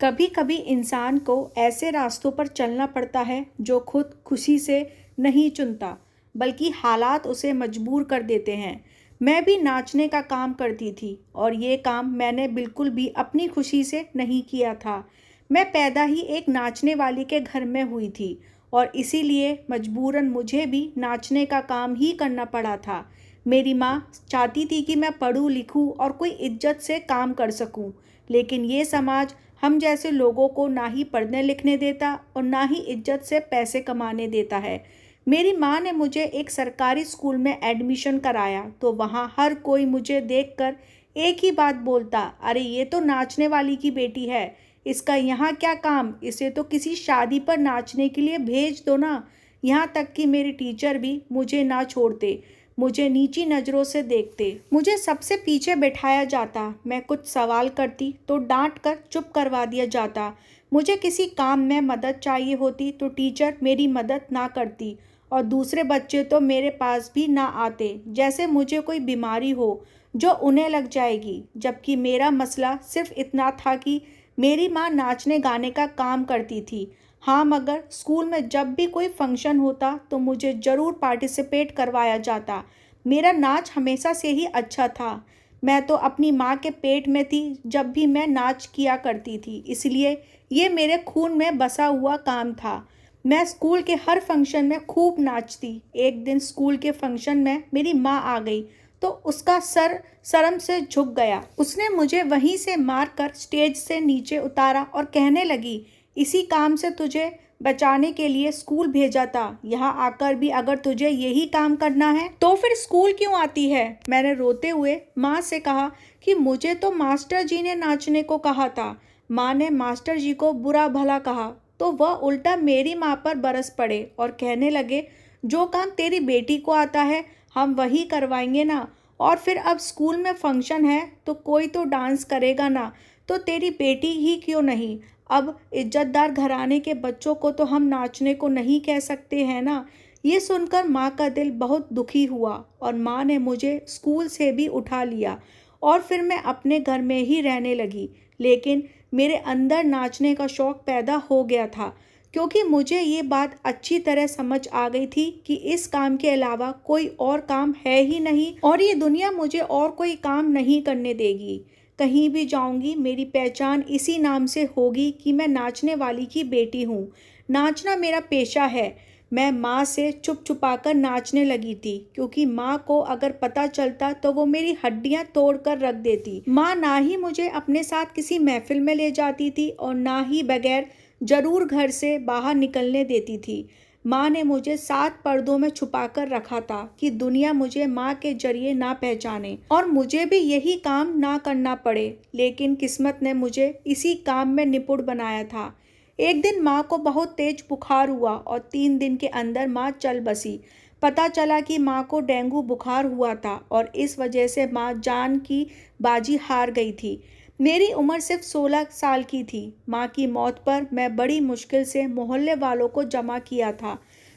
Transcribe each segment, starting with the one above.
कभी कभी इंसान को ऐसे रास्तों पर चलना पड़ता है जो खुद खुशी से नहीं चुनता, बल्कि हालात उसे मजबूर कर देते हैं। मैं भी नाचने का काम करती थी और ये काम मैंने बिल्कुल भी अपनी खुशी से नहीं किया था। मैं पैदा ही एक नाचने वाली के घर में हुई थी और इसीलिए मजबूरन मुझे भी नाचने का काम ही करना पड़ा था। मेरी माँ चाहती थी कि मैं पढ़ूँ लिखूँ और कोई इज्जत से काम कर सकूँ, लेकिन ये समाज हम जैसे लोगों को ना ही पढ़ने लिखने देता और ना ही इज्जत से पैसे कमाने देता है। मेरी माँ ने मुझे एक सरकारी स्कूल में एडमिशन कराया तो वहाँ हर कोई मुझे देखकर एक ही बात बोलता, अरे ये तो नाचने वाली की बेटी है, इसका यहाँ क्या काम, इसे तो किसी शादी पर नाचने के लिए भेज दो ना। यहाँ तक कि मेरी टीचर भी मुझे ना छोड़ते, मुझे नीची नज़रों से देखते, मुझे सबसे पीछे बैठाया जाता। मैं कुछ सवाल करती तो डांट कर चुप करवा दिया जाता। मुझे किसी काम में मदद चाहिए होती तो टीचर मेरी मदद ना करती और दूसरे बच्चे तो मेरे पास भी ना आते, जैसे मुझे कोई बीमारी हो जो उन्हें लग जाएगी। जबकि मेरा मसला सिर्फ इतना था कि मेरी माँ नाचने गाने का काम करती थी। हाँ, मगर स्कूल में जब भी कोई फंक्शन होता तो मुझे ज़रूर पार्टिसिपेट करवाया जाता। मेरा नाच हमेशा से ही अच्छा था। मैं तो अपनी माँ के पेट में थी जब भी मैं नाच किया करती थी, इसलिए ये मेरे खून में बसा हुआ काम था। मैं स्कूल के हर फंक्शन में खूब नाचती। एक दिन स्कूल के फंक्शन में मेरी माँ आ गई तो उसका सर शर्म से झुक गया। उसने मुझे वहीं से मारकर स्टेज से नीचे उतारा और कहने लगी, इसी काम से तुझे बचाने के लिए स्कूल भेजा था, यहाँ आकर भी अगर तुझे यही काम करना है तो फिर स्कूल क्यों आती है। मैंने रोते हुए माँ से कहा कि मुझे तो मास्टर जी ने नाचने को कहा था। माँ ने मास्टर जी को बुरा भला कहा तो वह उल्टा मेरी माँ पर बरस पड़े और कहने लगे, जो काम तेरी बेटी को आता है हम वही करवाएंगे ना। और फिर अब स्कूल में फंक्शन है तो कोई तो डांस करेगा ना, तो तेरी बेटी ही क्यों नहीं। अब इज्जतदार घराने के बच्चों को तो हम नाचने को नहीं कह सकते हैं ना। ये सुनकर माँ का दिल बहुत दुखी हुआ और माँ ने मुझे स्कूल से भी उठा लिया और फिर मैं अपने घर में ही रहने लगी। लेकिन मेरे अंदर नाचने का शौक़ पैदा हो गया था, क्योंकि मुझे ये बात अच्छी तरह समझ आ गई थी कि इस काम के अलावा कोई और काम है ही नहीं और ये दुनिया मुझे और कोई काम नहीं करने देगी। कहीं भी जाऊंगी मेरी पहचान इसी नाम से होगी कि मैं नाचने वाली की बेटी हूँ। नाचना मेरा पेशा है। मैं माँ से छुप छुपा कर नाचने लगी थी, क्योंकि माँ को अगर पता चलता तो वो मेरी हड्डियाँ तोड़ कर रख देती। माँ ना ही मुझे अपने साथ किसी महफिल में ले जाती थी और ना ही बगैर जरूर घर से बाहर निकलने देती थी। माँ ने मुझे 7 पर्दों में छुपा कर रखा था कि दुनिया मुझे माँ के जरिए ना पहचाने और मुझे भी यही काम ना करना पड़े। लेकिन किस्मत ने मुझे इसी काम में निपुण बनाया था। एक दिन माँ को बहुत तेज बुखार हुआ और 3 दिन के अंदर माँ चल बसी। पता चला कि माँ को डेंगू बुखार हुआ था और इस वजह से माँ जान की बाजी हार गई थी। मेरी उम्र सिर्फ 16 साल की थी। माँ की मौत पर मैं बड़ी मुश्किल से मोहल्ले वालों को जमा किया था,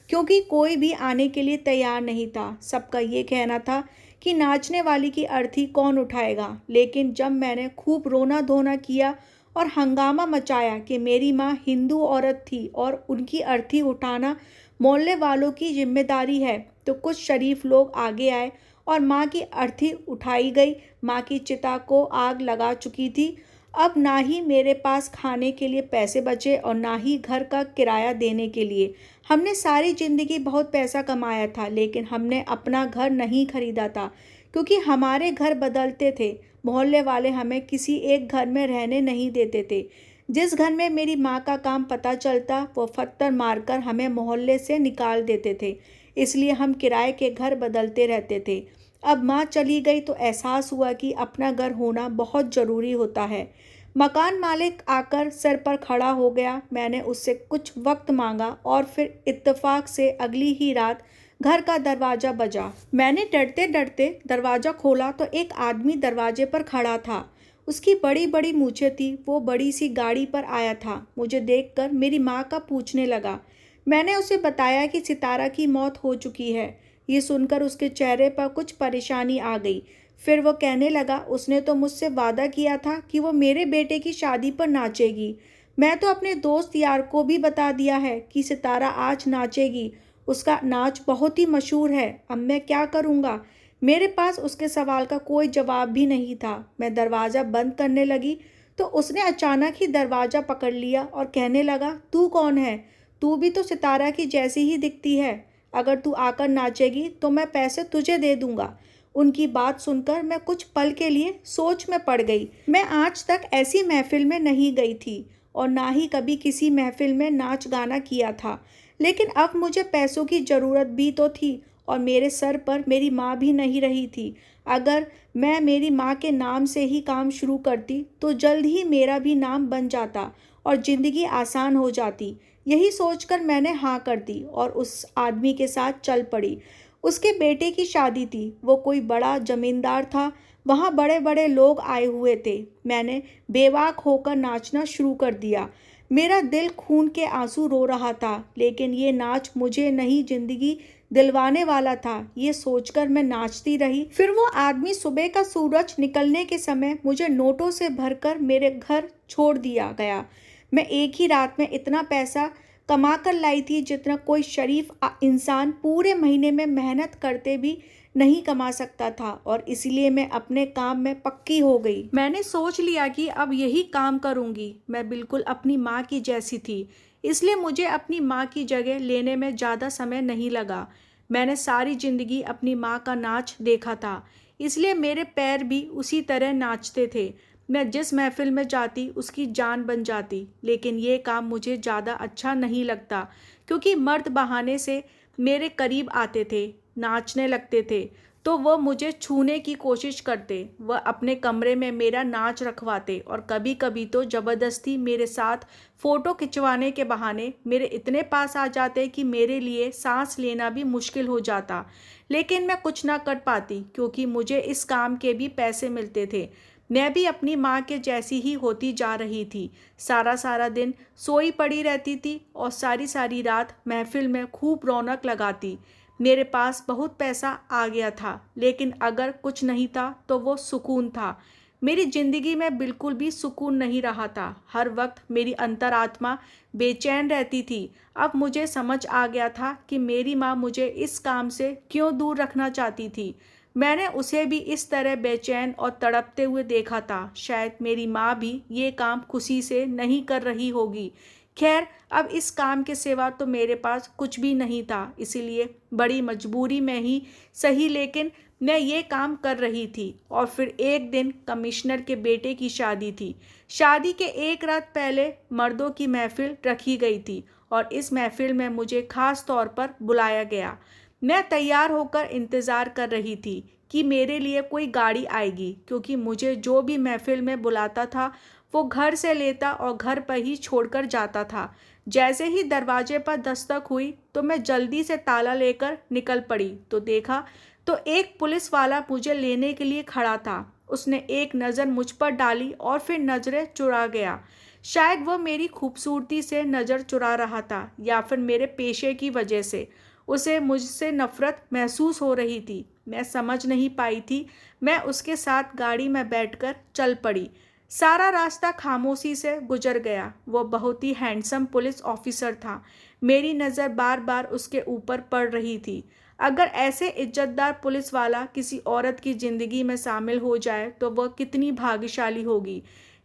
क्योंकि कोई भी आने के लिए तैयार नहीं था। सबका ये कहना था कि नाचने वाली की अर्थी कौन उठाएगा। लेकिन जब मैंने खूब रोना धोना किया और हंगामा मचाया कि मेरी माँ हिंदू औरत थी और उनकी अर्थी उठाना मोहल्ले वालों की जिम्मेदारी है, तो कुछ शरीफ लोग आगे आए और माँ की अर्थी उठाई गई। माँ की चिता को आग लगा चुकी थी। अब ना ही मेरे पास खाने के लिए पैसे बचे और ना ही घर का किराया देने के लिए। हमने सारी ज़िंदगी बहुत पैसा कमाया था, लेकिन हमने अपना घर नहीं खरीदा था, क्योंकि हमारे घर बदलते थे। मोहल्ले वाले हमें किसी एक घर में रहने नहीं देते थे। जिस घर में मेरी माँ का काम पता चलता वो पत्थर मारकर हमें मोहल्ले से निकाल देते थे। इसलिए हम किराए के घर बदलते रहते थे। अब माँ चली गई तो एहसास हुआ कि अपना घर होना बहुत ज़रूरी होता है। मकान मालिक आकर सर पर खड़ा हो गया। मैंने उससे कुछ वक्त मांगा और फिर इत्तेफाक से अगली ही रात घर का दरवाज़ा बजा। मैंने डरते डरते दरवाज़ा खोला तो एक आदमी दरवाजे पर खड़ा था। उसकी बड़ी बड़ी मूछें थी। वो बड़ी सी गाड़ी पर आया था। मुझे देखकर मेरी माँ का पूछने लगा। मैंने उसे बताया कि सितारा की मौत हो चुकी है। ये सुनकर उसके चेहरे पर कुछ परेशानी आ गई। फिर वो कहने लगा, उसने तो मुझसे वादा किया था कि वो मेरे बेटे की शादी पर नाचेगी। मैं तो अपने दोस्त यार को भी बता दिया है कि सितारा आज नाचेगी, उसका नाच बहुत ही मशहूर है। अब मैं क्या करूँगा? मेरे पास उसके सवाल का कोई जवाब भी नहीं था। मैं दरवाज़ा बंद करने लगी तो उसने अचानक ही दरवाज़ा पकड़ लिया और कहने लगा, तू कौन है? तू भी तो सितारा की जैसी ही दिखती है। अगर तू आकर नाचेगी तो मैं पैसे तुझे दे दूंगा। उनकी बात सुनकर मैं कुछ पल के लिए सोच में पड़ गई। मैं आज तक ऐसी महफिल में नहीं गई थी और ना ही कभी किसी महफिल में नाच गाना किया था, लेकिन अब मुझे पैसों की ज़रूरत भी तो थी और मेरे सर पर मेरी माँ भी नहीं रही थी। अगर मैं मेरी माँ के नाम से ही काम शुरू करती तो जल्द ही मेरा भी नाम बन जाता और ज़िंदगी आसान हो जाती। यही सोचकर मैंने हाँ कर दी और उस आदमी के साथ चल पड़ी। उसके बेटे की शादी थी, वो कोई बड़ा जमींदार था। वहाँ बड़े बड़े लोग आए हुए थे। मैंने बेबाक होकर नाचना शुरू कर दिया। मेरा दिल खून के आंसू रो रहा था, लेकिन ये नाच मुझे नई जिंदगी दिलवाने वाला था। ये सोचकर मैं नाचती रही। फिर वो आदमी सुबह का सूरज निकलने के समय मुझे नोटों से भरकर मेरे घर छोड़ दिया गया। मैं एक ही रात में इतना पैसा कमा कर लाई थी जितना कोई शरीफ इंसान पूरे महीने में मेहनत करते भी नहीं कमा सकता था, और इसीलिए मैं अपने काम में पक्की हो गई। मैंने सोच लिया कि अब यही काम करूंगी। मैं बिल्कुल अपनी माँ की जैसी थी, इसलिए मुझे अपनी माँ की जगह लेने में ज़्यादा समय नहीं लगा। मैंने सारी ज़िंदगी अपनी माँ का नाच देखा था, इसलिए मेरे पैर भी उसी तरह नाचते थे। मैं जिस महफिल में जाती उसकी जान बन जाती। लेकिन ये काम मुझे ज़्यादा अच्छा नहीं लगता, क्योंकि मर्द बहाने से मेरे करीब आते थे, नाचने लगते थे तो वह मुझे छूने की कोशिश करते। वह अपने कमरे में मेरा नाच रखवाते और कभी कभी तो ज़बरदस्ती मेरे साथ फ़ोटो खिंचवाने के बहाने मेरे इतने पास आ जाते कि मेरे लिए सांस लेना भी मुश्किल हो जाता। लेकिन मैं कुछ ना कर पाती, क्योंकि मुझे इस काम के भी पैसे मिलते थे। मैं भी अपनी माँ के जैसी ही होती जा रही थी। सारा सारा दिन सोई पड़ी रहती थी और सारी सारी रात महफिल में खूब रौनक लगाती। मेरे पास बहुत पैसा आ गया था, लेकिन अगर कुछ नहीं था तो वो सुकून था। मेरी ज़िंदगी में बिल्कुल भी सुकून नहीं रहा था। हर वक्त मेरी अंतरात्मा बेचैन रहती थी। अब मुझे समझ आ गया था कि मेरी माँ मुझे इस काम से क्यों दूर रखना चाहती थी। मैंने उसे भी इस तरह बेचैन और तड़पते हुए देखा था। शायद मेरी माँ भी ये काम खुशी से नहीं कर रही होगी। खैर, अब इस काम के सिवा तो मेरे पास कुछ भी नहीं था, इसीलिए बड़ी मजबूरी में ही सही, लेकिन मैं ये काम कर रही थी। और फिर एक दिन कमिश्नर के बेटे की शादी थी। शादी के एक रात पहले मर्दों की महफिल रखी गई थी और इस महफिल में मुझे खास तौर पर बुलाया गया। मैं तैयार होकर इंतज़ार कर रही थी कि मेरे लिए कोई गाड़ी आएगी, क्योंकि मुझे जो भी महफिल में बुलाता था वो घर से लेता और घर पर ही छोड़कर जाता था। जैसे ही दरवाजे पर दस्तक हुई तो मैं जल्दी से ताला लेकर निकल पड़ी तो देखा तो एक पुलिस वाला मुझे लेने के लिए खड़ा था। उसने एक नज़र मुझ पर डाली और फिर नज़रें चुरा गया। शायद वह मेरी खूबसूरती से नज़र चुरा रहा था या फिर मेरे पेशे की वजह से उसे मुझसे नफ़रत महसूस हो रही थी। मैं समझ नहीं पाई थी। मैं उसके साथ गाड़ी में बैठकर चल पड़ी। सारा रास्ता खामोशी से गुजर गया। वो बहुत ही हैंडसम पुलिस ऑफिसर था। मेरी नज़र बार बार उसके ऊपर पड़ रही थी। अगर ऐसे इज्जतदार पुलिस वाला किसी औरत की ज़िंदगी में शामिल हो जाए तो वह कितनी भाग्यशाली होगी।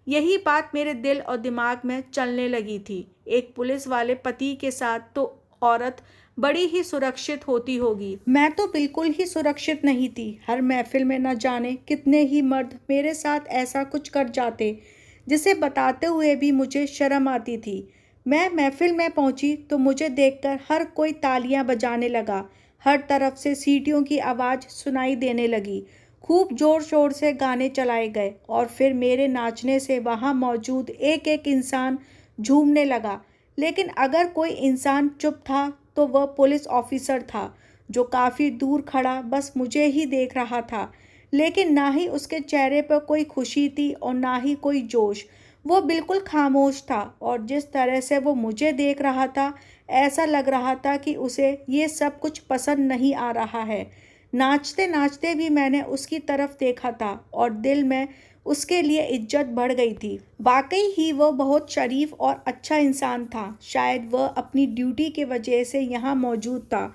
यही बात मेरे दिल और दिमाग में चलने लगी थी। एक पुलिस वाले पति के साथ तो औरत बड़ी ही सुरक्षित होती होगी। मैं तो बिल्कुल ही सुरक्षित नहीं थी। हर महफिल में न जाने कितने ही मर्द मेरे साथ ऐसा कुछ कर जाते, जिसे बताते हुए भी मुझे शर्म आती थी। मैं महफिल में पहुंची तो मुझे देखकर हर कोई तालियां बजाने लगा। हर तरफ से सीटियों की आवाज़ सुनाई देने लगी। खूब ज़ोर शोर से गाने चलाए गए और फिर मेरे नाचने से वहाँ मौजूद एक एक इंसान झूमने लगा। लेकिन अगर कोई इंसान चुप था तो वह पुलिस ऑफिसर था, जो काफ़ी दूर खड़ा बस मुझे ही देख रहा था। लेकिन ना ही उसके चेहरे पर कोई खुशी थी और ना ही कोई जोश। वो बिल्कुल खामोश था और जिस तरह से वो मुझे देख रहा था ऐसा लग रहा था कि उसे ये सब कुछ पसंद नहीं आ रहा है। नाचते नाचते भी मैंने उसकी तरफ देखा था और दिल में उसके लिए इज्जत बढ़ गई थी। वाकई ही वह बहुत शरीफ और अच्छा इंसान था। शायद वह अपनी ड्यूटी की वजह से यहाँ मौजूद था,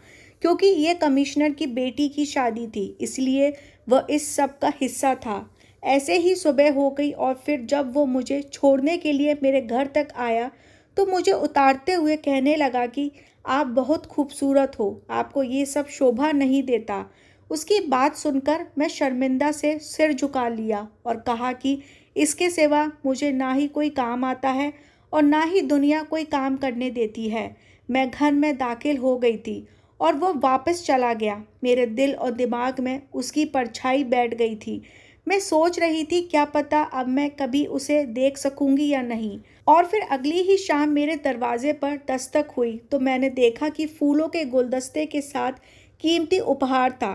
क्योंकि ये कमिश्नर की बेटी की शादी थी, इसलिए वह इस सब का हिस्सा था। ऐसे ही सुबह हो गई और फिर जब वो मुझे छोड़ने के लिए मेरे घर तक आया तो मुझे उतारते हुए कहने लगा कि आप बहुत खूबसूरत हो, आपको ये सब शोभा नहीं देता। उसकी बात सुनकर मैं शर्मिंदा से सिर झुका लिया और कहा कि इसके सिवा मुझे ना ही कोई काम आता है और ना ही दुनिया कोई काम करने देती है। मैं घर में दाखिल हो गई थी और वो वापस चला गया। मेरे दिल और दिमाग में उसकी परछाई बैठ गई थी। मैं सोच रही थी क्या पता अब मैं कभी उसे देख सकूंगी या नहीं। और फिर अगली ही शाम मेरे दरवाजे पर दस्तक हुई तो मैंने देखा कि फूलों के गुलदस्ते के साथ कीमती उपहार था।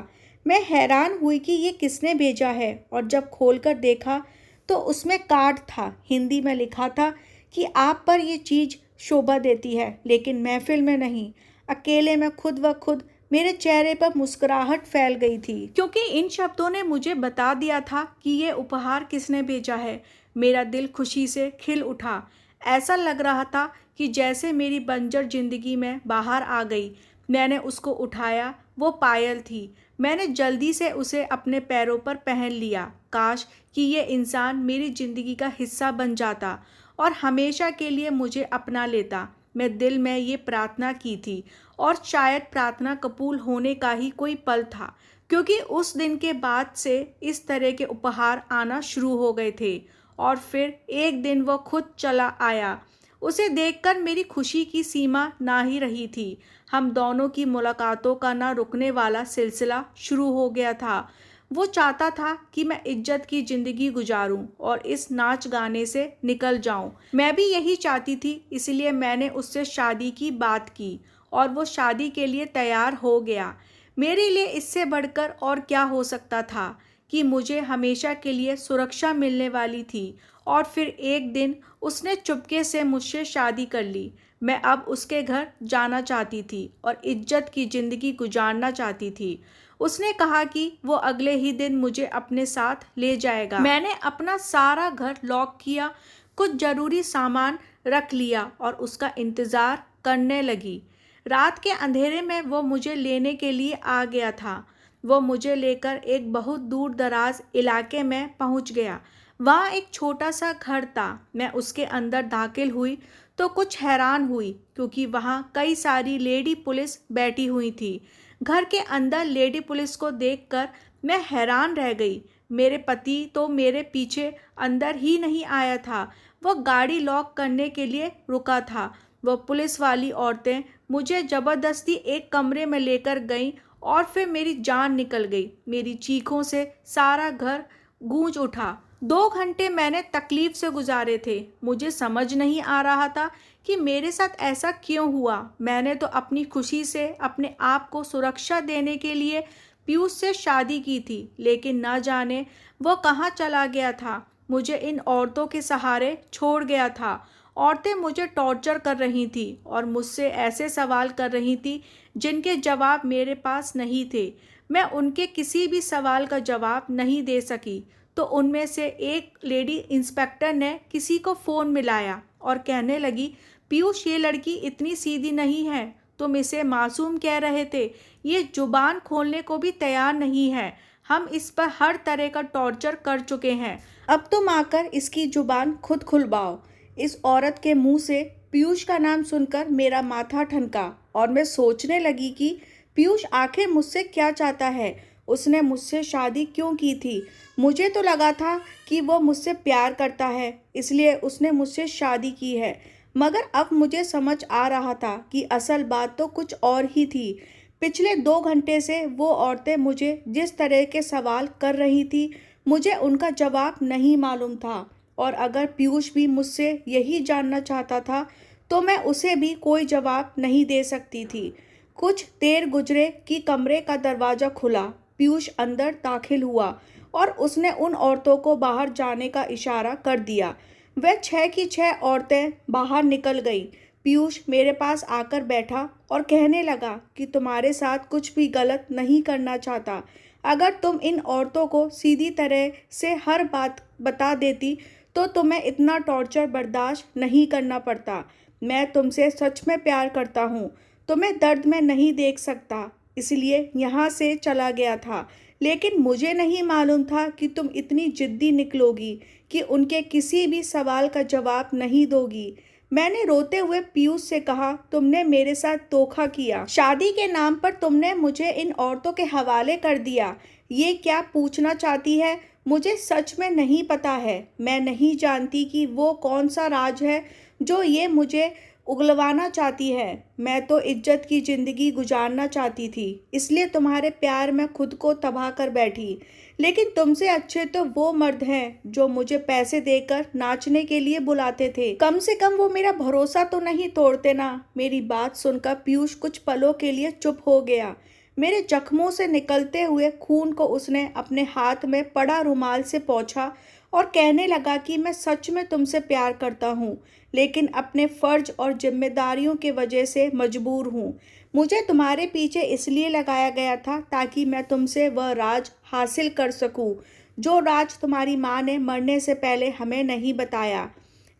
मैं हैरान हुई कि ये किसने भेजा है और जब खोलकर देखा तो उसमें कार्ड था। हिंदी में लिखा था कि आप पर ये चीज़ शोभा देती है लेकिन महफिल में नहीं। अकेले में खुद व खुद मेरे चेहरे पर मुस्कुराहट फैल गई थी, क्योंकि इन शब्दों ने मुझे बता दिया था कि ये उपहार किसने भेजा है। मेरा दिल खुशी से खिल उठा। ऐसा लग रहा था कि जैसे मेरी बंजर जिंदगी में बाहर आ गई। मैंने उसको उठाया। वो पायल थी। मैंने जल्दी से उसे अपने पैरों पर पहन लिया। काश कि ये इंसान मेरी ज़िंदगी का हिस्सा बन जाता और हमेशा के लिए मुझे अपना लेता। मैं दिल में ये प्रार्थना की थी और शायद प्रार्थना कबूल होने का ही कोई पल था, क्योंकि उस दिन के बाद से इस तरह के उपहार आना शुरू हो गए थे। और फिर एक दिन वो खुद चला आया। उसे देखकर मेरी खुशी की सीमा ना ही रही थी। हम दोनों की मुलाकातों का ना रुकने वाला सिलसिला शुरू हो गया था। वो चाहता था कि मैं इज्जत की ज़िंदगी गुजारूं और इस नाच गाने से निकल जाऊं। मैं भी यही चाहती थी, इसलिए मैंने उससे शादी की बात की और वो शादी के लिए तैयार हो गया। मेरे लिए इससे बढ़कर और क्या हो सकता था कि मुझे हमेशा के लिए सुरक्षा मिलने वाली थी। और फिर एक दिन उसने चुपके से मुझसे शादी कर ली। मैं अब उसके घर जाना चाहती थी और इज्जत की ज़िंदगी गुजारना चाहती थी। उसने कहा कि वो अगले ही दिन मुझे अपने साथ ले जाएगा। मैंने अपना सारा घर लॉक किया, कुछ ज़रूरी सामान रख लिया और उसका इंतज़ार करने लगी। रात के अंधेरे में वो मुझे लेने के लिए आ गया था। वो मुझे लेकर एक बहुत दूर दराज इलाके में पहुंच गया। वहाँ एक छोटा सा घर था। मैं उसके अंदर दाखिल हुई तो कुछ हैरान हुई, क्योंकि वहाँ कई सारी लेडी पुलिस बैठी हुई थी। घर के अंदर लेडी पुलिस को देखकर मैं हैरान रह गई। मेरे पति तो मेरे पीछे अंदर ही नहीं आया था। वो गाड़ी लॉक करने के लिए रुका था। वो पुलिस वाली औरतें मुझे ज़बरदस्ती एक कमरे में लेकर गईं और फिर मेरी जान निकल गई। मेरी चीखों से सारा घर गूंज उठा। 2 घंटे मैंने तकलीफ से गुजारे थे। मुझे समझ नहीं आ रहा था कि मेरे साथ ऐसा क्यों हुआ। मैंने तो अपनी खुशी से अपने आप को सुरक्षा देने के लिए पीयूष से शादी की थी, लेकिन ना जाने वो कहाँ चला गया था। मुझे इन औरतों के सहारे छोड़ गया था। औरतें मुझे टॉर्चर कर रही थी और मुझसे ऐसे सवाल कर रही थी जिनके जवाब मेरे पास नहीं थे। मैं उनके किसी भी सवाल का जवाब नहीं दे सकी। तो उनमें से एक लेडी इंस्पेक्टर ने किसी को फ़ोन मिलाया और कहने लगी, पीयूष, ये लड़की इतनी सीधी नहीं है। तुम इसे मासूम कह रहे थे। ये जुबान खोलने को भी तैयार नहीं है। हम इस पर हर तरह का टॉर्चर कर चुके हैं। अब तुम आकर इसकी जुबान खुद खुलवाओ। इस औरत के मुंह से पीयूष का नाम सुनकर मेरा माथा ठनका और मैं सोचने लगी कि पीयूष आखिर मुझसे क्या चाहता है। उसने मुझसे शादी क्यों की थी? मुझे तो लगा था कि वो मुझसे प्यार करता है, इसलिए उसने मुझसे शादी की है। मगर अब मुझे समझ आ रहा था कि असल बात तो कुछ और ही थी। पिछले 2 घंटे से वो औरतें मुझे जिस तरह के सवाल कर रही थी, मुझे उनका जवाब नहीं मालूम था। और अगर पीयूष भी मुझसे यही जानना चाहता था तो मैं उसे भी कोई जवाब नहीं दे सकती थी। कुछ देर गुजरे कि कमरे का दरवाज़ा खुला। पीयूष अंदर दाखिल हुआ और उसने उन औरतों को बाहर जाने का इशारा कर दिया। वह 6 की 6 औरतें बाहर निकल गईं। पीयूष मेरे पास आकर बैठा और कहने लगा कि तुम्हारे साथ कुछ भी गलत नहीं करना चाहता। अगर तुम इन औरतों को सीधी तरह से हर बात बता देती तो तुम्हें इतना टॉर्चर बर्दाश्त नहीं करना पड़ता। मैं तुमसे सच में प्यार करता हूँ, तुम्हें दर्द में नहीं देख सकता, इसलिए यहाँ से चला गया था। लेकिन मुझे नहीं मालूम था कि तुम इतनी जिद्दी निकलोगी कि उनके किसी भी सवाल का जवाब नहीं दोगी। मैंने रोते हुए पीयूष से कहा, तुमने मेरे साथ धोखा किया। शादी के नाम पर तुमने मुझे इन औरतों के हवाले कर दिया। ये क्या पूछना चाहती है? मुझे सच में नहीं पता है। मैं नहीं जानती कि वो कौन सा राज है जो ये मुझे उगलवाना चाहती है। मैं तो इज्जत की ज़िंदगी गुजारना चाहती थी, इसलिए तुम्हारे प्यार में खुद को तबाह कर बैठी। लेकिन तुमसे अच्छे तो वो मर्द हैं जो मुझे पैसे देकर नाचने के लिए बुलाते थे। कम से कम वो मेरा भरोसा तो नहीं तोड़ते ना। मेरी बात सुनकर पीयूष कुछ पलों के लिए चुप हो गया। मेरे जख्मों से निकलते हुए खून को उसने अपने हाथ में पड़ा रुमाल से पोंछा और कहने लगा कि मैं सच में तुमसे प्यार करता हूँ, लेकिन अपने फ़र्ज और जिम्मेदारियों के वजह से मजबूर हूँ। मुझे तुम्हारे पीछे इसलिए लगाया गया था ताकि मैं तुमसे वह राज हासिल कर सकूँ जो राज तुम्हारी माँ ने मरने से पहले हमें नहीं बताया।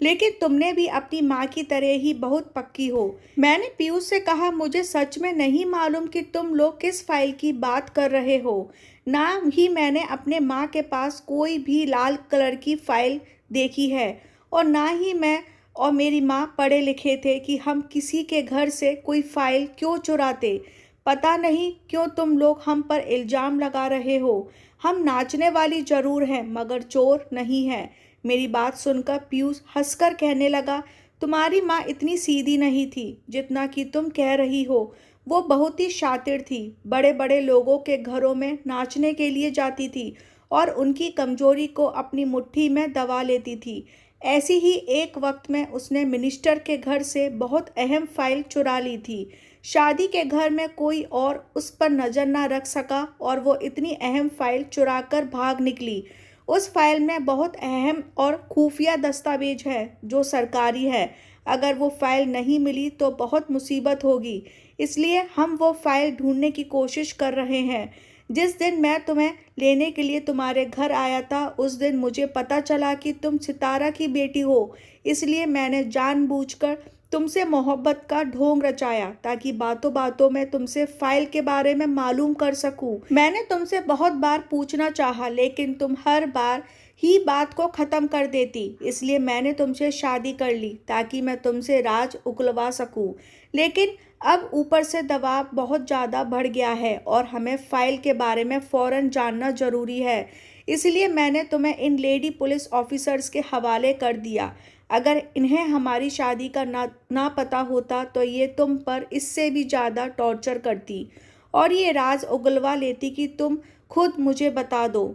लेकिन तुमने भी अपनी माँ की तरह ही बहुत पक्की हो। मैंने पीयूष से कहा, मुझे सच में नहीं मालूम कि तुम लोग किस फाइल की बात कर रहे हो। ना ही मैंने अपने माँ के पास कोई भी लाल कलर की फाइल देखी है और ना ही मैं और मेरी माँ पढ़े लिखे थे कि हम किसी के घर से कोई फाइल क्यों चुराते। पता नहीं क्यों तुम लोग हम पर इल्ज़ाम लगा रहे हो। हम नाचने वाली ज़रूर हैं मगर चोर नहीं हैं। मेरी बात सुनकर पीयूष हंसकर कहने लगा, तुम्हारी माँ इतनी सीधी नहीं थी जितना कि तुम कह रही हो। वो बहुत ही शातिर थी। बड़े बड़े लोगों के घरों में नाचने के लिए जाती थी और उनकी कमजोरी को अपनी मुट्ठी में दबा लेती थी। ऐसी ही एक वक्त में उसने मिनिस्टर के घर से बहुत अहम फाइल चुरा ली थी। शादी के घर में कोई और उस पर नज़र न रख सका और वो इतनी अहम फाइल चुरा कर भाग निकली। उस फाइल में बहुत अहम और खुफिया दस्तावेज है जो सरकारी है। अगर वो फाइल नहीं मिली तो बहुत मुसीबत होगी, इसलिए हम वो फाइल ढूंढने की कोशिश कर रहे हैं। जिस दिन मैं तुम्हें लेने के लिए तुम्हारे घर आया था उस दिन मुझे पता चला कि तुम सितारा की बेटी हो, इसलिए मैंने जानबूझकर तुमसे मोहब्बत का ढोंग रचाया ताकि बातों बातों में तुमसे फाइल के बारे में मालूम कर सकूं। मैंने तुमसे बहुत बार पूछना चाहा लेकिन तुम हर बार ही बात को ख़त्म कर देती, इसलिए मैंने तुमसे शादी कर ली ताकि मैं तुमसे राज उगलवा सकूं। लेकिन अब ऊपर से दबाव बहुत ज़्यादा बढ़ गया है और हमें फ़ाइल के बारे में फ़ौरन जानना ज़रूरी है, इसलिए मैंने तुम्हें इन लेडी पुलिस ऑफिसर्स के हवाले कर दिया। अगर इन्हें हमारी शादी का ना पता होता तो ये तुम पर इससे भी ज़्यादा टॉर्चर करती और ये राज उगलवा लेती कि तुम खुद मुझे बता दो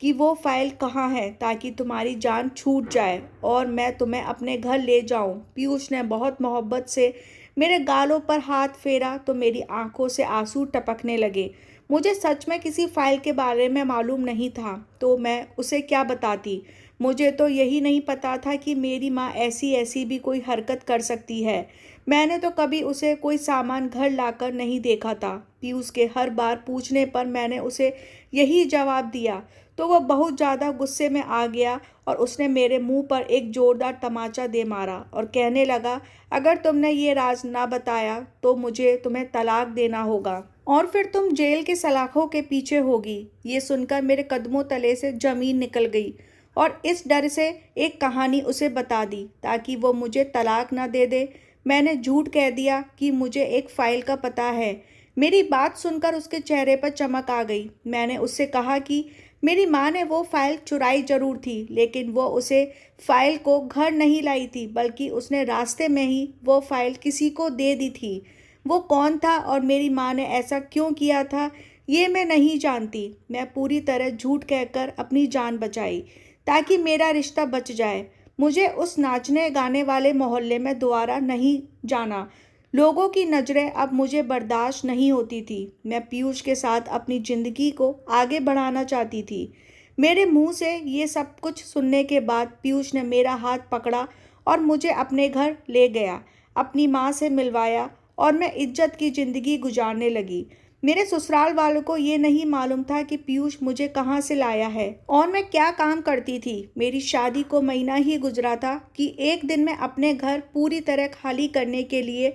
कि वो फाइल कहाँ है ताकि तुम्हारी जान छूट जाए और मैं तुम्हें अपने घर ले जाऊं। पीयूष ने बहुत मोहब्बत से मेरे गालों पर हाथ फेरा तो मेरी आंखों से आंसू टपकने लगे। मुझे सच में किसी फाइल के बारे में मालूम नहीं था तो मैं उसे क्या बताती। मुझे तो यही नहीं पता था कि मेरी माँ ऐसी भी कोई हरकत कर सकती है। मैंने तो कभी उसे कोई सामान घर लाकर नहीं देखा था। पीयूष के हर बार पूछने पर मैंने उसे यही जवाब दिया तो वह बहुत ज़्यादा गुस्से में आ गया और उसने मेरे मुंह पर एक ज़ोरदार तमाचा दे मारा और कहने लगा, अगर तुमने ये राज ना बताया तो मुझे तुम्हें तलाक देना होगा और फिर तुम जेल के सलाखों के पीछे होगी। ये सुनकर मेरे कदमों तले से ज़मीन निकल गई और इस डर से एक कहानी उसे बता दी ताकि वो मुझे तलाक ना दे दे। मैंने झूठ कह दिया कि मुझे एक फ़ाइल का पता है। मेरी बात सुनकर उसके चेहरे पर चमक आ गई। मैंने उससे कहा कि मेरी माँ ने वो फाइल चुराई जरूर थी लेकिन वो उसे फाइल को घर नहीं लाई थी बल्कि उसने रास्ते में ही वो फाइल किसी को दे दी थी। वो कौन था और मेरी माँ ने ऐसा क्यों किया था ये मैं नहीं जानती। मैं पूरी तरह झूठ कहकर अपनी जान बचाई ताकि मेरा रिश्ता बच जाए। मुझे उस नाचने गाने वाले मोहल्ले में दोबारा नहीं जाना। लोगों की नज़रें अब मुझे बर्दाश्त नहीं होती थी। मैं पीयूष के साथ अपनी ज़िंदगी को आगे बढ़ाना चाहती थी। मेरे मुंह से ये सब कुछ सुनने के बाद पीयूष ने मेरा हाथ पकड़ा और मुझे अपने घर ले गया। अपनी माँ से मिलवाया और मैं इज्जत की ज़िंदगी गुजारने लगी। मेरे ससुराल वालों को ये नहीं मालूम था कि पीयूष मुझे कहाँ से लाया है और मैं क्या काम करती थी। मेरी शादी को महीना ही गुजरा था कि एक दिन मैं अपने घर पूरी तरह खाली करने के लिए,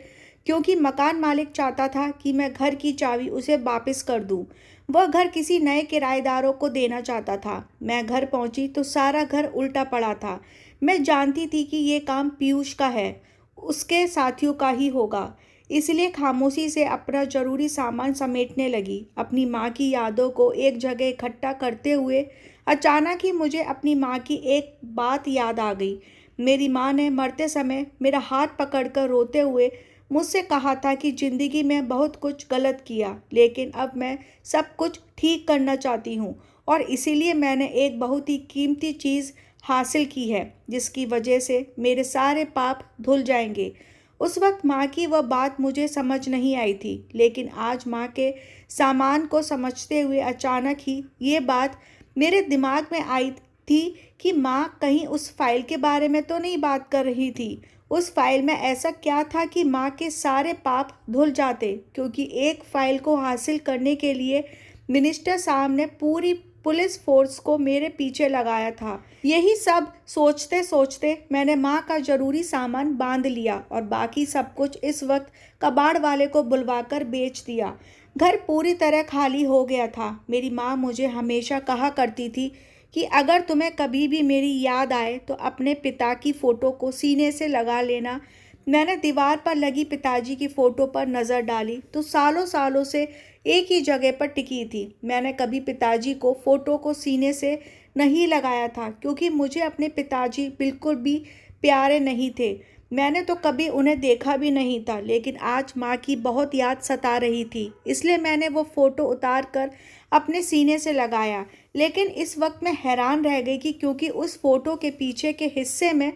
क्योंकि मकान मालिक चाहता था कि मैं घर की चाबी उसे वापस कर दूं। वह घर किसी नए किराएदारों को देना चाहता था। मैं घर पहुंची तो सारा घर उल्टा पड़ा था। मैं जानती थी कि ये काम पीयूष का है, उसके साथियों का ही होगा, इसलिए खामोशी से अपना ज़रूरी सामान समेटने लगी। अपनी माँ की यादों को एक जगह इकट्ठा करते हुए अचानक ही मुझे अपनी माँ की एक बात याद आ गई। मेरी माँ ने मरते समय मेरा हाथ पकड़कर रोते हुए मुझसे कहा था कि ज़िंदगी में बहुत कुछ गलत किया, लेकिन अब मैं सब कुछ ठीक करना चाहती हूँ और इसीलिए मैंने एक बहुत ही कीमती चीज़ हासिल की है, जिसकी वजह से मेरे सारे पाप धुल जाएंगे। उस वक्त माँ की वह बात मुझे समझ नहीं आई थी, लेकिन आज माँ के सामान को समझते हुए अचानक ही ये बात मेरे दिमाग में आई थी कि माँ कहीं उस फाइल के बारे में तो नहीं बात कर रही थी। उस फाइल में ऐसा क्या था कि माँ के सारे पाप धुल जाते, क्योंकि एक फाइल को हासिल करने के लिए मिनिस्टर साहब ने पूरी पुलिस फोर्स को मेरे पीछे लगाया था। यही सब सोचते सोचते मैंने माँ का ज़रूरी सामान बांध लिया और बाकी सब कुछ इस वक्त कबाड़ वाले को बुलवाकर बेच दिया। घर पूरी तरह खाली हो गया था। मेरी माँ मुझे हमेशा कहा करती थी कि अगर तुम्हें कभी भी मेरी याद आए तो अपने पिता की फ़ोटो को सीने से लगा लेना। मैंने दीवार पर लगी पिताजी की फ़ोटो पर नज़र डाली तो सालों सालों से एक ही जगह पर टिकी थी। मैंने कभी पिताजी को फ़ोटो को सीने से नहीं लगाया था, क्योंकि मुझे अपने पिताजी बिल्कुल भी प्यारे नहीं थे। मैंने तो कभी उन्हें देखा भी नहीं था, लेकिन आज माँ की बहुत याद सता रही थी, इसलिए मैंने वो फ़ोटो उतार कर अपने सीने से लगाया। लेकिन इस वक्त मैं हैरान रह गई कि क्योंकि उस फ़ोटो के पीछे के हिस्से में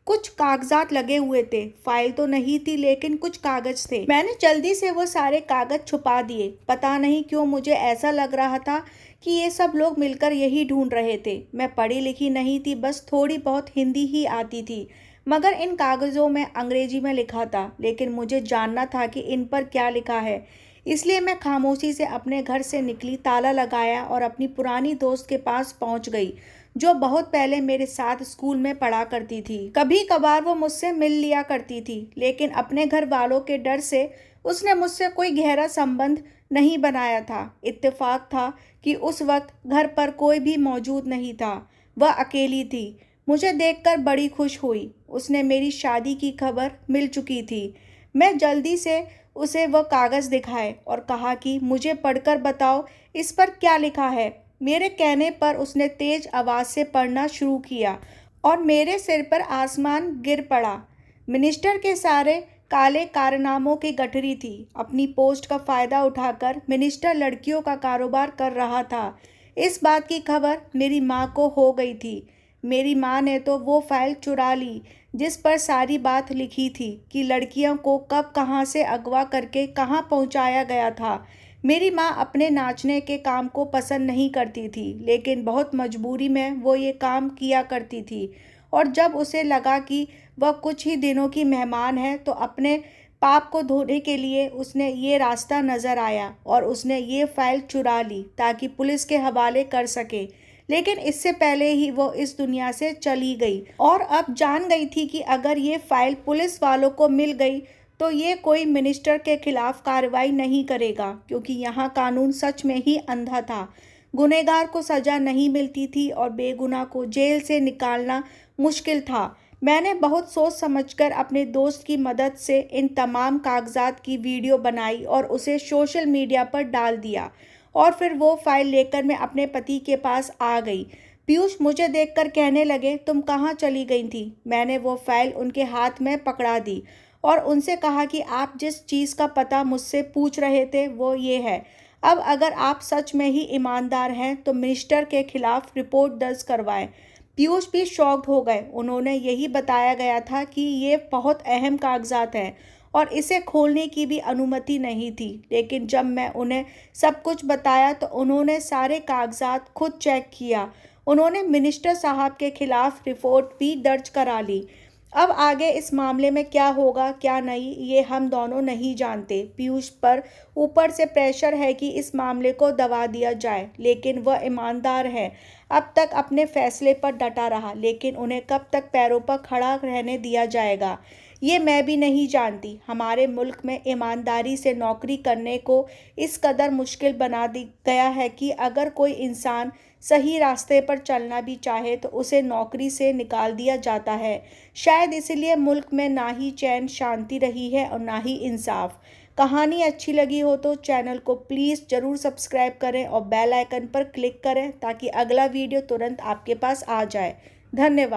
कुछ कागजात लगे हुए थे। फाइल तो नहीं थी, लेकिन कुछ कागज थे। मैंने जल्दी से वो सारे कागज छुपा दिए। पता नहीं क्यों मुझे ऐसा लग रहा था कि ये सब लोग मिलकर यही ढूंढ रहे थे। मैं पढ़ी लिखी नहीं थी, बस थोड़ी बहुत हिंदी ही आती थी, मगर इन कागज़ों में अंग्रेजी में लिखा था, लेकिन मुझे जानना था कि इन पर क्या लिखा है। इसलिए मैं खामोशी से अपने घर से निकली, ताला लगाया और अपनी पुरानी दोस्त के पास पहुंच गई, जो बहुत पहले मेरे साथ स्कूल में पढ़ा करती थी। कभी कभार वो मुझसे मिल लिया करती थी, लेकिन अपने घर वालों के डर से उसने मुझसे कोई गहरा संबंध नहीं बनाया था। इत्तेफाक था कि उस वक्त घर पर कोई भी मौजूद नहीं था। वह अकेली थी। मुझे देखकर बड़ी खुश हुई। उसने मेरी शादी की खबर मिल चुकी थी। मैं जल्दी से उसे वह कागज़ दिखाए और कहा कि मुझे पढ़कर बताओ इस पर क्या लिखा है। मेरे कहने पर उसने तेज आवाज़ से पढ़ना शुरू किया और मेरे सिर पर आसमान गिर पड़ा। मिनिस्टर के सारे काले कारनामों की गठरी थी। अपनी पोस्ट का फ़ायदा उठाकर मिनिस्टर लड़कियों का कारोबार कर रहा था। इस बात की खबर मेरी माँ को हो गई थी। मेरी माँ ने तो वो फाइल चुरा ली जिस पर सारी बात लिखी थी कि लड़कियों को कब कहाँ से अगवा करके कहाँ पहुँचाया गया था। मेरी माँ अपने नाचने के काम को पसंद नहीं करती थी, लेकिन बहुत मजबूरी में वो ये काम किया करती थी। और जब उसे लगा कि वह कुछ ही दिनों की मेहमान है तो अपने पाप को धोने के लिए उसने ये रास्ता नज़र आया और उसने ये फाइल चुरा ली ताकि पुलिस के हवाले कर सके। लेकिन इससे पहले ही वो इस दुनिया से चली गई और अब जान गई थी कि अगर ये फाइल पुलिस वालों को मिल गई तो ये कोई मिनिस्टर के खिलाफ कार्रवाई नहीं करेगा, क्योंकि यहाँ कानून सच में ही अंधा था। गुनहगार को सज़ा नहीं मिलती थी और बेगुनाह को जेल से निकालना मुश्किल था। मैंने बहुत सोच समझकर अपने दोस्त की मदद से इन तमाम कागजात की वीडियो बनाई और उसे सोशल मीडिया पर डाल दिया और फिर वो फाइल लेकर मैं अपने पति के पास आ गई। पीयूष मुझे देखकर कहने लगे, तुम कहाँ चली गई थी? मैंने वो फाइल उनके हाथ में पकड़ा दी और उनसे कहा कि आप जिस चीज़ का पता मुझसे पूछ रहे थे वो ये है। अब अगर आप सच में ही ईमानदार हैं तो मिनिस्टर के खिलाफ रिपोर्ट दर्ज करवाएं। पीयूष भी शॉक्ड हो गए। उन्होंने यही बताया गया था कि ये बहुत अहम कागजात हैं और इसे खोलने की भी अनुमति नहीं थी। लेकिन जब मैं उन्हें सब कुछ बताया तो उन्होंने सारे कागजात खुद चेक किया। उन्होंने मिनिस्टर साहब के खिलाफ रिपोर्ट भी दर्ज करा ली। अब आगे इस मामले में क्या होगा क्या नहीं ये हम दोनों नहीं जानते। पीयूष पर ऊपर से प्रेशर है कि इस मामले को दबा दिया जाए, लेकिन वह ईमानदार है। अब तक अपने फैसले पर डटा रहा, लेकिन उन्हें कब तक पैरों पर खड़ा रहने दिया जाएगा ये मैं भी नहीं जानती। हमारे मुल्क में ईमानदारी से नौकरी करने को इस कदर मुश्किल बना दी गया है कि अगर कोई इंसान सही रास्ते पर चलना भी चाहे तो उसे नौकरी से निकाल दिया जाता है। शायद इसलिए मुल्क में ना ही चैन शांति रही है और ना ही इंसाफ। कहानी अच्छी लगी हो तो चैनल को प्लीज़ ज़रूर सब्सक्राइब करें और बेल आइकन पर क्लिक करें ताकि अगला वीडियो तुरंत आपके पास आ जाए। धन्यवाद।